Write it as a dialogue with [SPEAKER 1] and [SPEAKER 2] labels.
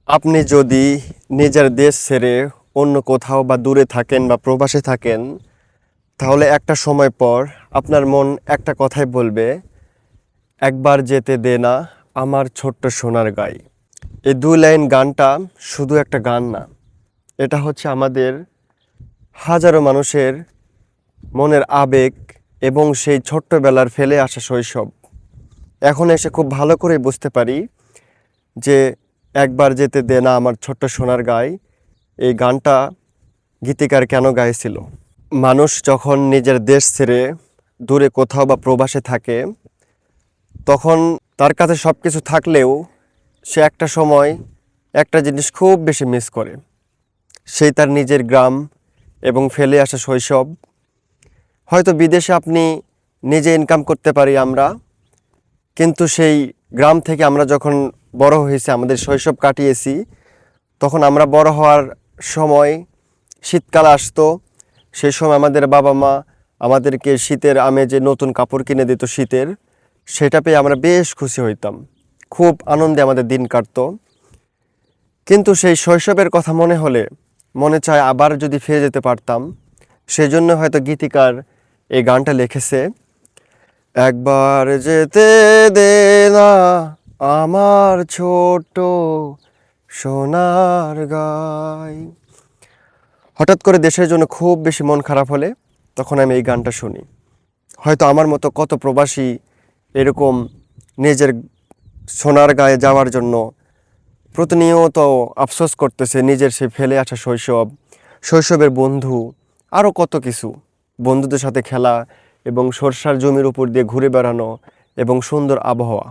[SPEAKER 1] আপনি যদি নিজের দেশ ছেড়ে অন্য কোথাও বা দূরে থাকেন বা প্রবাসে থাকেন, তাহলে একটা সময় পর আপনার মন একটা কথাই বলবে, একবার যেতে দে না আমার ছোট্ট সোনার গাঁয়ে। এই দুই লাইন গানটা শুধু একটা গান না, এটা হচ্ছে আমাদের হাজারো মানুষের মনের আবেগ এবং সেই ছোট্টবেলার ফেলে আসা শৈশব। এখন এসে খুব ভালো করে বুঝতে পারি যে একবার যেতে দে না আমার ছোট্ট সোনার গাঁয়ে, এই গানটা গীতিকার কেন গাইছিল। মানুষ যখন নিজের দেশ ছেড়ে দূরে কোথাও বা প্রবাসে থাকে, তখন তার কাছে সব কিছু থাকলেও সে একটা সময় একটা জিনিস খুব বেশি মিস করে, সেই তার নিজের গ্রাম এবং ফেলে আসা শৈশব। হয়তো বিদেশে আপনি নিজে ইনকাম করতে পারি আমরা, কিন্তু সেই গ্রাম থেকে আমরা যখন বড় হয়েছি, আমাদের শৈশব কাটিয়েছি, তখন আমরা বড় হওয়ার সময় শীতকাল আসতো। সেই সময় আমাদের বাবা মা আমাদেরকে শীতের আমেজে নতুন কাপড় কিনে দিত শীতের, সেটা পেয়ে আমরা বেশ খুশি হইতাম, খুব আনন্দে আমাদের দিন কাটতো। কিন্তু সেই শৈশবের কথা মনে হলে মনে চায় আবার যদি ফিরে যেতে পারতাম। সেজন্য হয়তো গীতিকার এই গানটা লিখেছে, একবার যেতে দে না আমার ছোট্ট সোনার গাঁয়ে। হঠাৎ করে দেশের জন্য খুব বেশি মন খারাপ হলে তখন আমি এই গানটা শুনি। হয়তো আমার মতো কত প্রবাসী এরকম নিজের সোনার গাঁয়ে যাওয়ার জন্য প্রতিনিয়ত আফসোস করতেছে, নিজের সে ফেলে আসা শৈশব, শৈশবের বন্ধু, আরও কত কিছু, বন্ধুদের সাথে খেলা এবং সরষার জমির উপর দিয়ে ঘুরে বেড়ানো এবং সুন্দর আবহাওয়া।